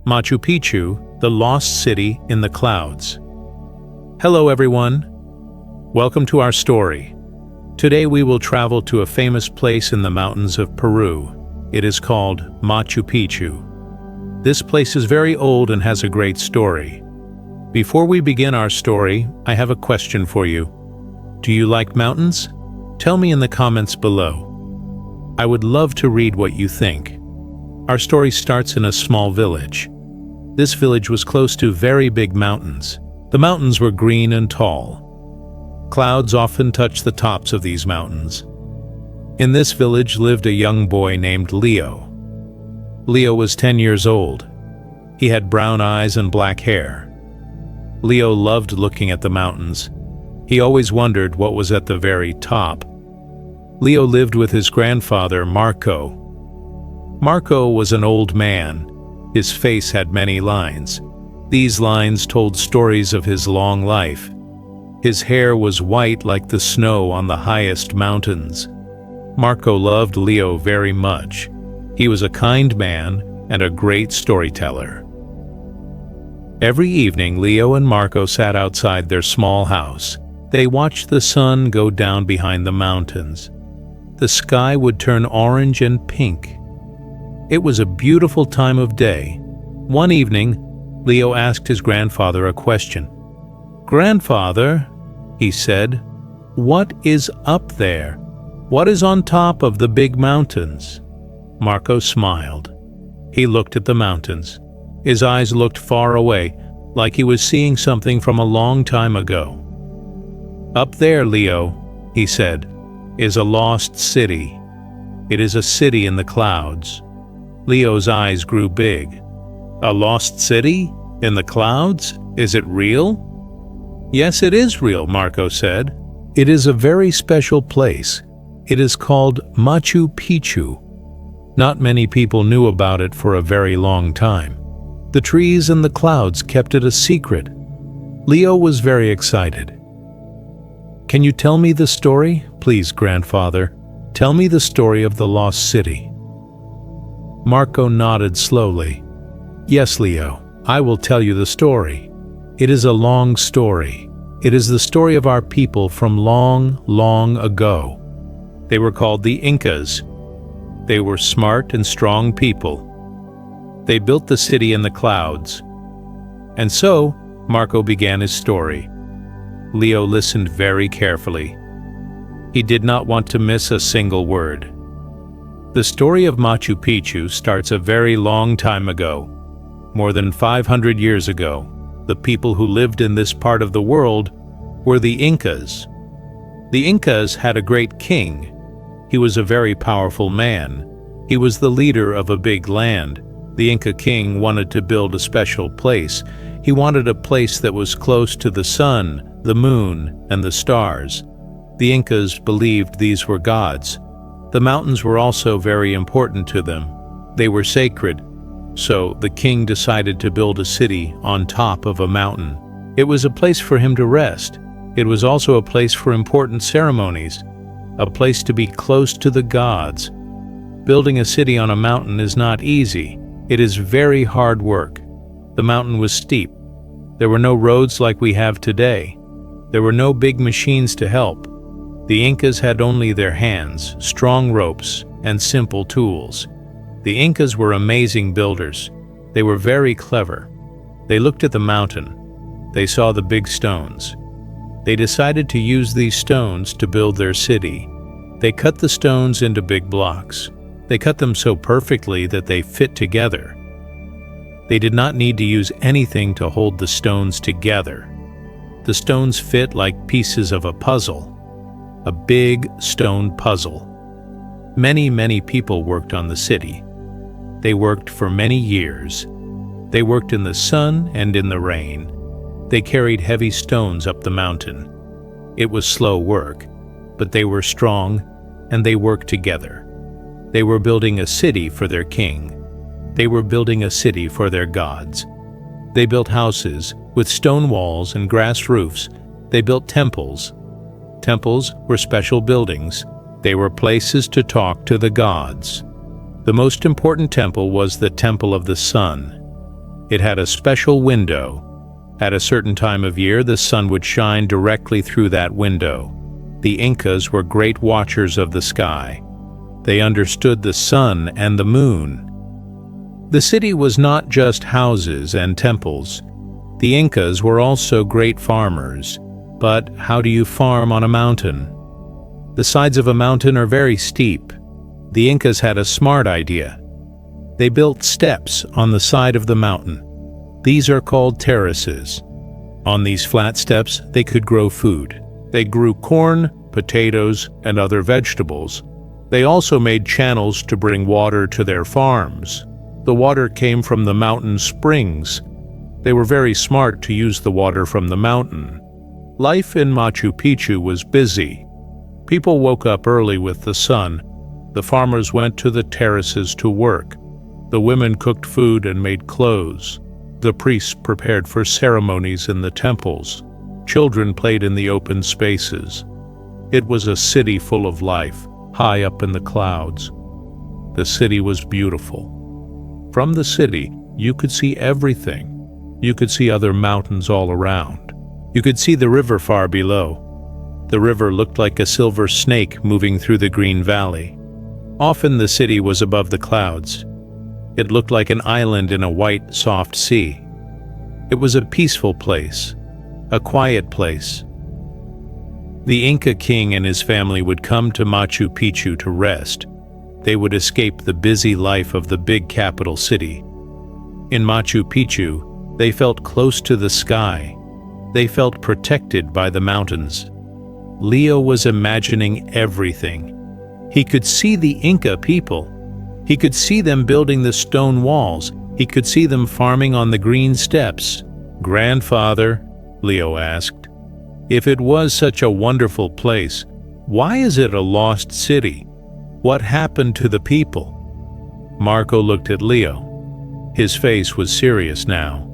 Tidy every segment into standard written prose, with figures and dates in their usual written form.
Machu Picchu, the lost city in the clouds. Hello everyone. Welcome to our story. Today we will travel to a famous place in the mountains of Peru. It is called Machu Picchu. This place is very old and has a great story. Before we begin our story, I have a question for you. Do you like mountains? Tell me in the comments below. I would love to read what you think. Our story starts in a small village. This village was close to very big mountains. The mountains were green and tall. Clouds often touched the tops of these mountains. In this village lived a young boy named Leo. Leo was 10 years old. He had brown eyes and black hair. Leo loved looking at the mountains. He always wondered what was at the very top. Leo lived with his grandfather, Marco. Marco was an old man. His face had many lines. These lines told stories of his long life. His hair was white like the snow on the highest mountains. Marco loved Leo very much. He was a kind man and a great storyteller. Every evening, Leo and Marco sat outside their small house. They watched the sun go down behind the mountains. The sky would turn orange and pink. It was a beautiful time of day. One evening, Leo asked his grandfather a question. "Grandfather," he said, "what is up there? What is on top of the big mountains?" Marco smiled. He looked at the mountains. His eyes looked far away, like he was seeing something from a long time ago. "Up there, Leo," he said, "is a lost city. It is a city in the clouds." Leo's eyes grew big. "A lost city? In the clouds? Is it real?" "Yes, it is real," Marco said. "It is a very special place. It is called Machu Picchu. Not many people knew about it for a very long time. The trees and the clouds kept it a secret." Leo was very excited. "Can you tell me the story? Please, grandfather. Tell me the story of the lost city." Marco nodded slowly. "Yes, Leo, I will tell you the story. It is a long story. It is the story of our people from long, long ago. They were called the Incas. They were smart and strong people. They built the city in the clouds." And so, Marco began his story. Leo listened very carefully. He did not want to miss a single word. The story of Machu Picchu starts a very long time ago. More than 500 years ago, the people who lived in this part of the world were the Incas. The Incas had a great king. He was a very powerful man. He was the leader of a big land. The Inca king wanted to build a special place. He wanted a place that was close to the sun, the moon, and the stars. The Incas believed these were gods. The mountains were also very important to them. They were sacred. So the king decided to build a city on top of a mountain. It was a place for him to rest. It was also a place for important ceremonies, a place to be close to the gods. Building a city on a mountain is not easy. It is very hard work. The mountain was steep. There were no roads like we have today. There were no big machines to help. The Incas had only their hands, strong ropes, and simple tools. The Incas were amazing builders. They were very clever. They looked at the mountain. They saw the big stones. They decided to use these stones to build their city. They cut the stones into big blocks. They cut them so perfectly that they fit together. They did not need to use anything to hold the stones together. The stones fit like pieces of a puzzle. A big stone puzzle. Many people worked on the city. They worked for many years. They worked in the sun and in the rain. They carried heavy stones up the mountain. It was slow work, but they were strong and they worked together. They were building a city for their king. They were building a city for their gods. They built houses with stone walls and grass roofs. They built temples. Temples were special buildings. They were places to talk to the gods. The most important temple was the Temple of the Sun. It had a special window. At a certain time of year, the sun would shine directly through that window. The Incas were great watchers of the sky. They understood the sun and the moon. The city was not just houses and temples. The Incas were also great farmers. But how do you farm on a mountain? The sides of a mountain are very steep. The Incas had a smart idea. They built steps on the side of the mountain. These are called terraces. On these flat steps, they could grow food. They grew corn, potatoes, and other vegetables. They also made channels to bring water to their farms. The water came from the mountain springs. They were very smart to use the water from the mountain. Life in Machu Picchu was busy. People woke up early with the sun. The farmers went to the terraces to work. The women cooked food and made clothes. The priests prepared for ceremonies in the temples. Children played in the open spaces. It was a city full of life, high up in the clouds. The city was beautiful. From the city, you could see everything. You could see other mountains all around. You could see the river far below. The river looked like a silver snake moving through the green valley. Often the city was above the clouds. It looked like an island in a white, soft sea. It was a peaceful place, a quiet place. The Inca king and his family would come to Machu Picchu to rest. They would escape the busy life of the big capital city. In Machu Picchu, they felt close to the sky. They felt protected by the mountains. Leo was imagining everything. He could see the Inca people. He could see them building the stone walls. He could see them farming on the green steppes. "Grandfather," Leo asked, "if it was such a wonderful place, why is it a lost city? What happened to the people?" Marco looked at Leo. His face was serious now.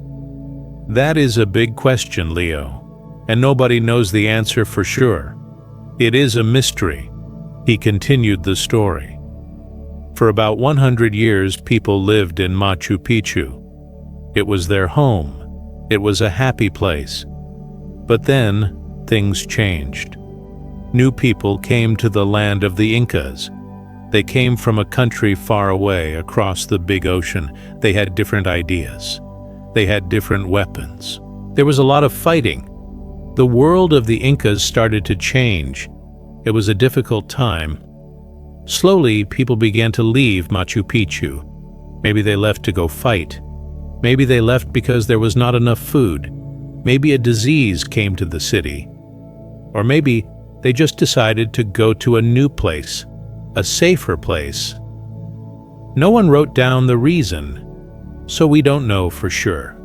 "That is a big question, Leo, and nobody knows the answer for sure. It is a mystery." He continued the story. For about 100 years, people lived in Machu Picchu. It was their home. It was a happy place. But then, things changed. New people came to the land of the Incas. They came from a country far away across the big ocean. They had different ideas. They had different weapons. There was a lot of fighting. The world of the Incas started to change. It was a difficult time. Slowly, people began to leave Machu Picchu. Maybe they left to go fight. Maybe they left because there was not enough food. Maybe a disease came to the city. Or maybe they just decided to go to a new place, a safer place. No one wrote down the reason, so we don't know for sure.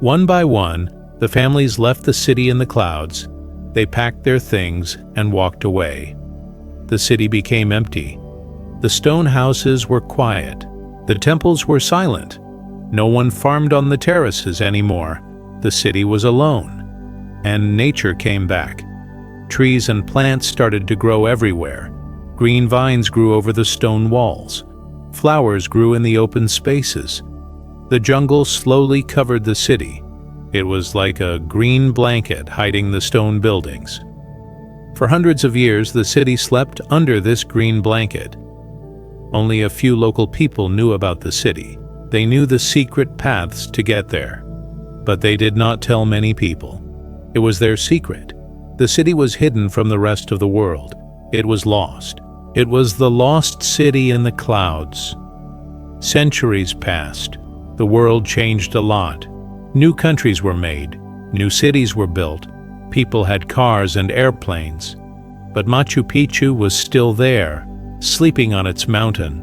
One by one, the families left the city in the clouds. They packed their things and walked away. The city became empty. The stone houses were quiet. The temples were silent. No one farmed on the terraces anymore. The city was alone. And nature came back. Trees and plants started to grow everywhere. Green vines grew over the stone walls. Flowers grew in the open spaces. The jungle slowly covered the city. It was like a green blanket hiding the stone buildings. For hundreds of years, the city slept under this green blanket. Only a few local people knew about the city. They knew the secret paths to get there. But they did not tell many people. It was their secret. The city was hidden from the rest of the world. It was lost. It was the lost city in the clouds. Centuries passed. The world changed a lot. New countries were made. New cities were built. People had cars and airplanes. But Machu Picchu was still there, sleeping on its mountain.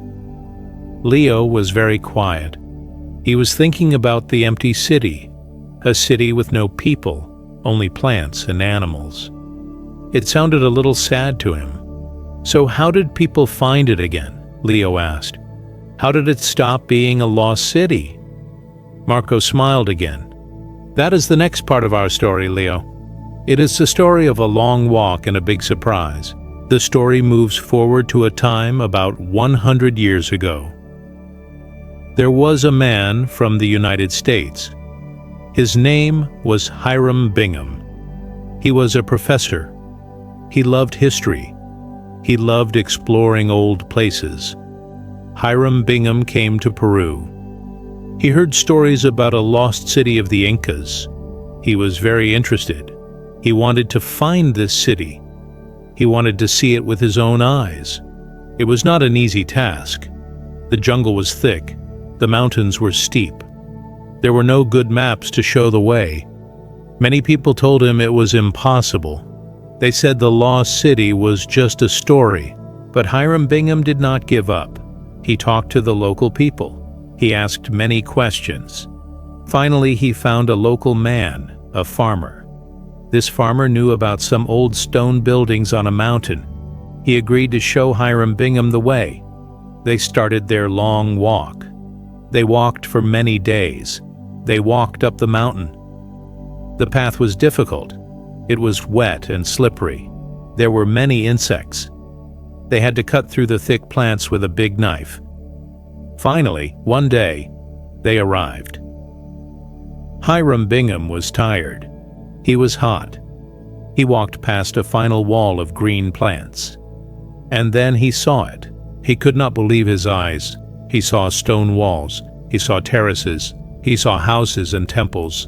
Leo was very quiet. He was thinking about the empty city, a city with no people, only plants and animals. It sounded a little sad to him. "So how did people find it again?" Leo asked. "How did it stop being a lost city?" Marco smiled again. "That is the next part of our story, Leo. It is the story of a long walk and a big surprise. The story moves forward to a time about 100 years ago. There was a man from the United States. His name was Hiram Bingham. He was a professor. He loved history. He loved exploring old places. Hiram Bingham came to Peru. He heard stories about a lost city of the Incas. He was very interested. He wanted to find this city. He wanted to see it with his own eyes. It was not an easy task. The jungle was thick. The mountains were steep. There were no good maps to show the way. Many people told him it was impossible. They said the lost city was just a story. But Hiram Bingham did not give up. He talked to the local people. He asked many questions. Finally, he found a local man, a farmer. This farmer knew about some old stone buildings on a mountain. He agreed to show Hiram Bingham the way. They started their long walk. They walked for many days. They walked up the mountain. The path was difficult. It was wet and slippery. There were many insects. They had to cut through the thick plants with a big knife. Finally, one day, they arrived. Hiram Bingham was tired. He was hot. He walked past a final wall of green plants. And then he saw it. He could not believe his eyes. He saw stone walls. He saw terraces. He saw houses and temples.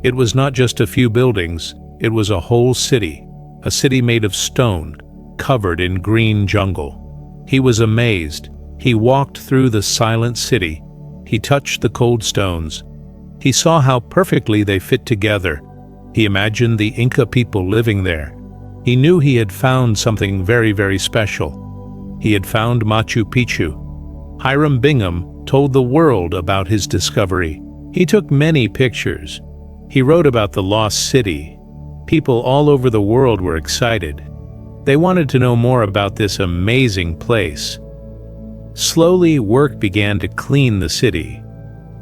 It was not just a few buildings. It was a whole city, a city made of stone, covered in green jungle. He was amazed. He walked through the silent city. He touched the cold stones. He saw how perfectly they fit together. He imagined the Inca people living there. He knew he had found something very, very special. He had found Machu Picchu. Hiram Bingham told the world about his discovery. He took many pictures. He wrote about the lost city. People all over the world were excited. They wanted to know more about this amazing place. Slowly, work began to clean the city.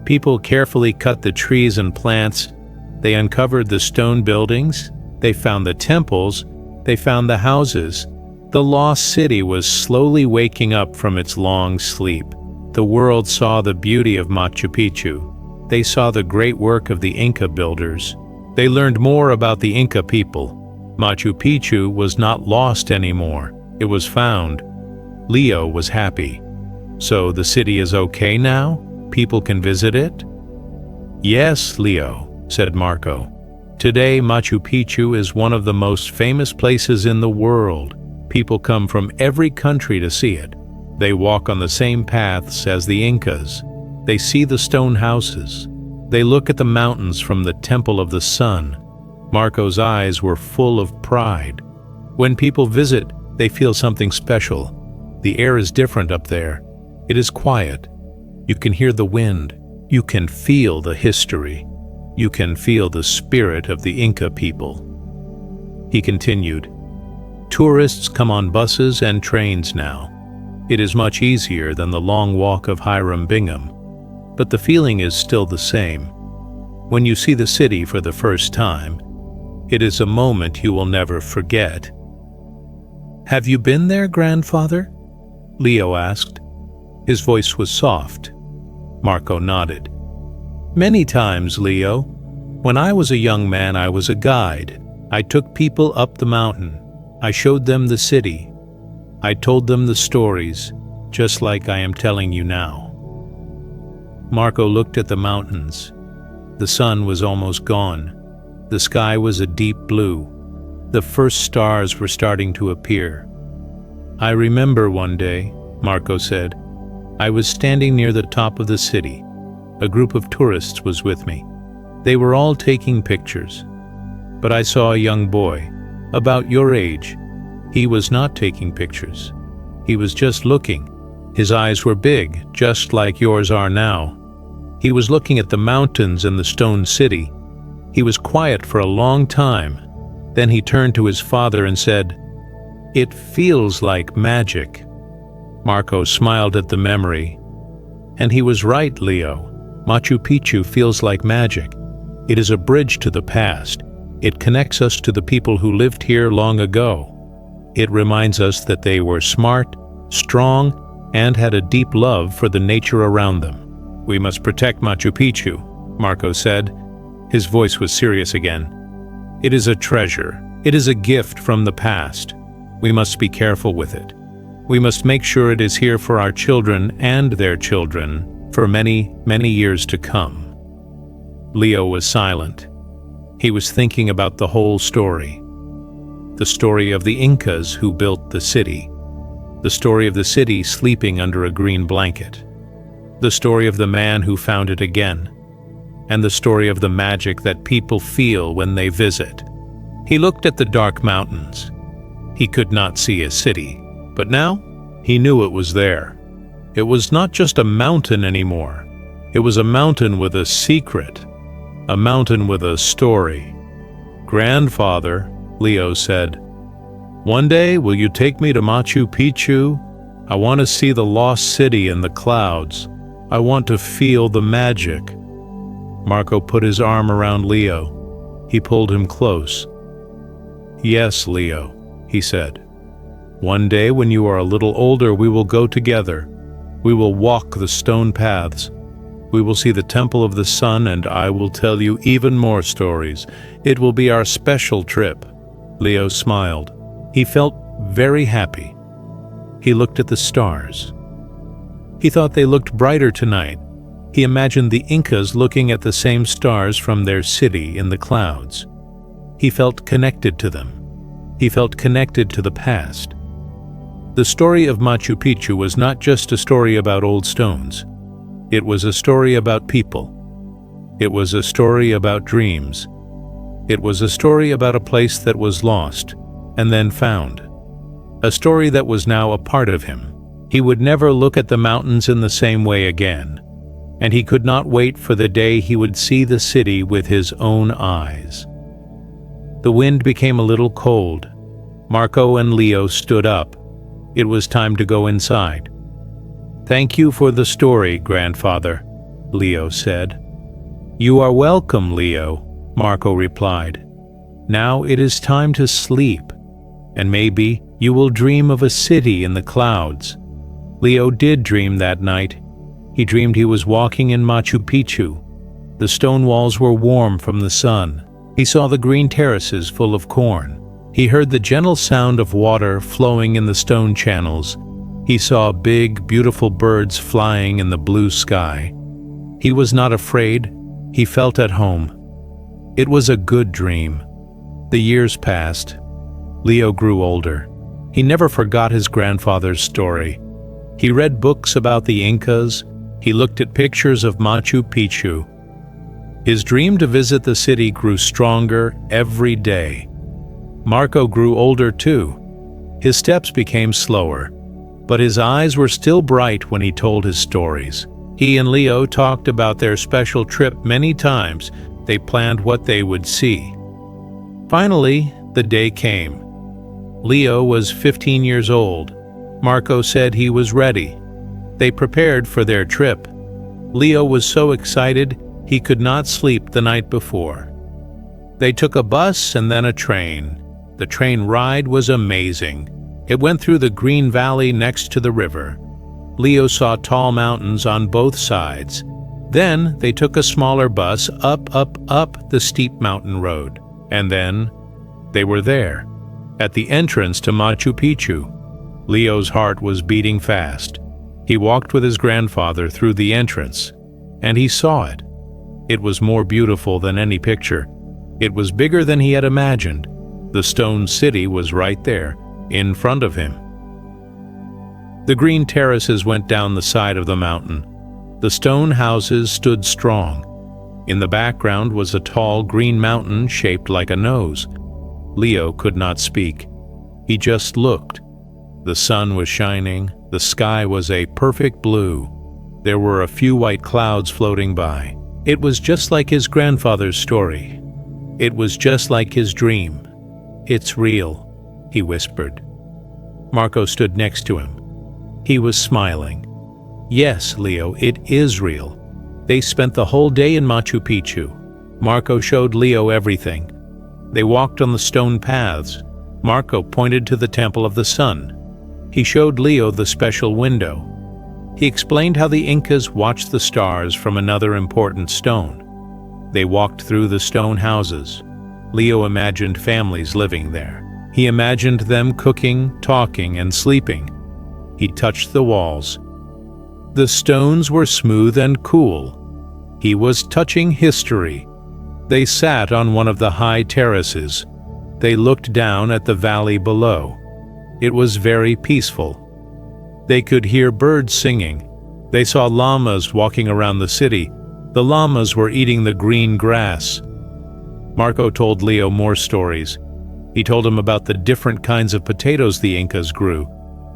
People carefully cut the trees and plants. They uncovered the stone buildings. They found the temples. They found the houses. The lost city was slowly waking up from its long sleep. The world saw the beauty of Machu Picchu. They saw the great work of the Inca builders. They learned more about the Inca people. Machu Picchu was not lost anymore. It was found. Leo was happy. So the city is okay now? People can visit it? Yes, Leo, said Marco. Today, Machu Picchu is one of the most famous places in the world. People come from every country to see it. They walk on the same paths as the Incas. They see the stone houses. They look at the mountains from the Temple of the Sun. Marco's eyes were full of pride. When people visit, they feel something special. The air is different up there. It is quiet. You can hear the wind. You can feel the history. You can feel the spirit of the Inca people. He continued, tourists come on buses and trains now. It is much easier than the long walk of Hiram Bingham, but the feeling is still the same. When you see the city for the first time, it is a moment you will never forget. Have you been there, grandfather? Leo asked. His voice was soft. Marco nodded. Many times, Leo. When I was a young man, I was a guide. I took people up the mountain. I showed them the city. I told them the stories, just like I am telling you now. Marco looked at the mountains. The sun was almost gone. The sky was a deep blue. The first stars were starting to appear. I remember one day, Marco said, I was standing near the top of the city. A group of tourists was with me. They were all taking pictures. But I saw a young boy, about your age. He was not taking pictures. He was just looking. His eyes were big, just like yours are now. He was looking at the mountains and the stone city. He was quiet for a long time. Then he turned to his father and said, "It feels like magic." Marco smiled at the memory. And he was right, Leo. Machu Picchu feels like magic. It is a bridge to the past. It connects us to the people who lived here long ago. It reminds us that they were smart, strong, and had a deep love for the nature around them. "We must protect Machu Picchu," Marco said. His voice was serious again. "It is a treasure. It is a gift from the past. We must be careful with it. We must make sure it is here for our children and their children for many, many years to come." Leo was silent. He was thinking about the whole story. The story of the Incas who built the city. The story of the city sleeping under a green blanket. The story of the man who found it again. And the story of the magic that people feel when they visit. He looked at the dark mountains. He could not see a city, but now he knew it was there. It was not just a mountain anymore. It was a mountain with a secret, a mountain with a story. "Grandfather," Leo said, "one day will you take me to Machu Picchu? I want to see the lost city in the clouds. I want to feel the magic." Marco put his arm around Leo. He pulled him close. "Yes, Leo," he said. "One day when you are a little older, we will go together. We will walk the stone paths. We will see the Temple of the Sun, and I will tell you even more stories. It will be our special trip." Leo smiled. He felt very happy. He looked at the stars. He thought they looked brighter tonight. He imagined the Incas looking at the same stars from their city in the clouds. He felt connected to them. He felt connected to the past. The story of Machu Picchu was not just a story about old stones. It was a story about people. It was a story about dreams. It was a story about a place that was lost and then found. A story that was now a part of him. He would never look at the mountains in the same way again, and he could not wait for the day he would see the city with his own eyes. The wind became a little cold. Marco and Leo stood up. It was time to go inside. "Thank you for the story, Grandfather," Leo said. "You are welcome, Leo," Marco replied. "Now it is time to sleep, and maybe you will dream of a city in the clouds." Leo did dream that night. He dreamed he was walking in Machu Picchu. The stone walls were warm from the sun. He saw the green terraces full of corn. He heard the gentle sound of water flowing in the stone channels. He saw big, beautiful birds flying in the blue sky. He was not afraid. He felt at home. It was a good dream. The years passed. Leo grew older. He never forgot his grandfather's story. He read books about the Incas. He looked at pictures of Machu Picchu. His dream to visit the city grew stronger every day. Marco grew older too. His steps became slower, but his eyes were still bright when he told his stories. He and Leo talked about their special trip many times. They planned what they would see. Finally, the day came. Leo was 15 years old. Marco said he was ready. They prepared for their trip. Leo was so excited he could not sleep the night before. They took a bus and then a train. The train ride was amazing. It went through the green valley next to the river. Leo saw tall mountains on both sides. Then they took a smaller bus up the steep mountain road. And then they were there, at the entrance to Machu Picchu. Leo's heart was beating fast. He walked with his grandfather through the entrance, and he saw it. It was more beautiful than any picture. It was bigger than he had imagined. The stone city was right there, in front of him. The green terraces went down the side of the mountain. The stone houses stood strong. In the background was a tall green mountain shaped like a nose. Leo could not speak. He just looked. The sun was shining. The sky was a perfect blue. There were a few white clouds floating by. It was just like his grandfather's story. It was just like his dream. "It's real," he whispered. Marco stood next to him. He was smiling. "Yes, Leo, it is real." They spent the whole day in Machu Picchu. Marco showed Leo everything. They walked on the stone paths. Marco pointed to the Temple of the Sun. He showed Leo the special window. He explained how the Incas watched the stars from another important stone. They walked through the stone houses. Leo imagined families living there. He imagined them cooking, talking, and sleeping. He touched the walls. The stones were smooth and cool. He was touching history. They sat on one of the high terraces. They looked down at the valley below. It was very peaceful. They could hear birds singing. They saw llamas walking around the city. The llamas were eating the green grass. Marco told Leo more stories. He told him about the different kinds of potatoes the Incas grew.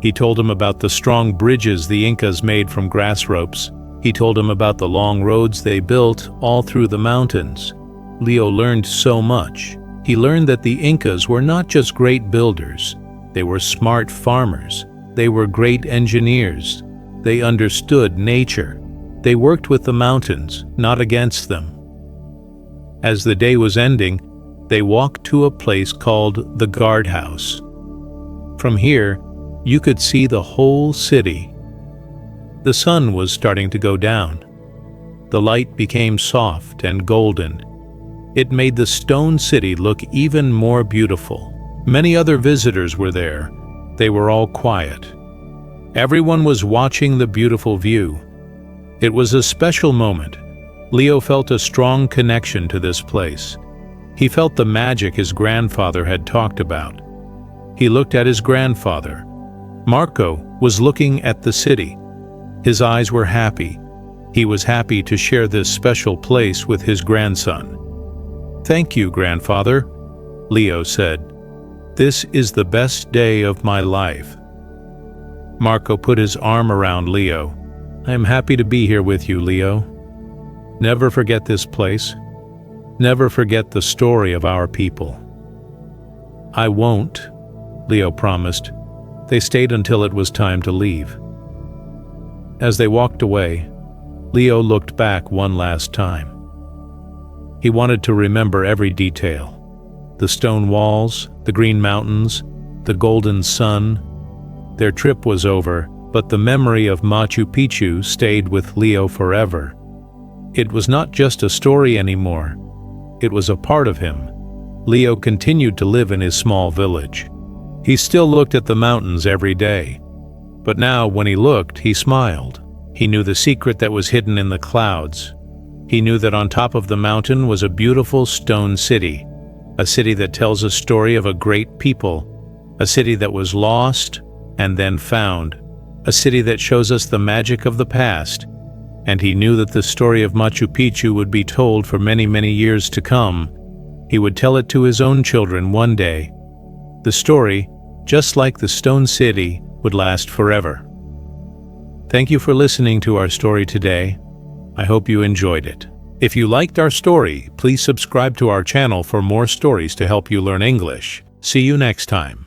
He told him about the strong bridges the Incas made from grass ropes. He told him about the long roads they built all through the mountains. Leo learned so much. He learned that the Incas were not just great builders. They were smart farmers. They were great engineers. They understood nature. They worked with the mountains, not against them. As the day was ending, they walked to a place called the guardhouse. From here, you could see the whole city. The sun was starting to go down. The light became soft and golden. It made the stone city look even more beautiful. Many other visitors were there. They were all quiet. Everyone was watching the beautiful view. It was a special moment. Leo felt a strong connection to this place. He felt the magic his grandfather had talked about. He looked at his grandfather. Marco was looking at the city. His eyes were happy. He was happy to share this special place with his grandson. "Thank you, grandfather," Leo said. "This is the best day of my life." Marco put his arm around Leo. "I am happy to be here with you, Leo. Never forget this place. Never forget the story of our people." "I won't," Leo promised. They stayed until it was time to leave. As they walked away, Leo looked back one last time. He wanted to remember every detail. The stone walls, the green mountains, the golden sun. Their trip was over, but the memory of Machu Picchu stayed with Leo forever. It was not just a story anymore. It was a part of him. Leo continued to live in his small village. He still looked at the mountains every day. But now, when he looked, he smiled. He knew the secret that was hidden in the clouds. He knew that on top of the mountain was a beautiful stone city, a city that tells a story of a great people, a city that was lost and then found, a city that shows us the magic of the past. And he knew that the story of Machu Picchu would be told for many, many years to come. He would tell it to his own children one day. The story, just like the stone city, would last forever. Thank you for listening to our story today. I hope you enjoyed it. If you liked our story, please subscribe to our channel for more stories to help you learn English. See you next time.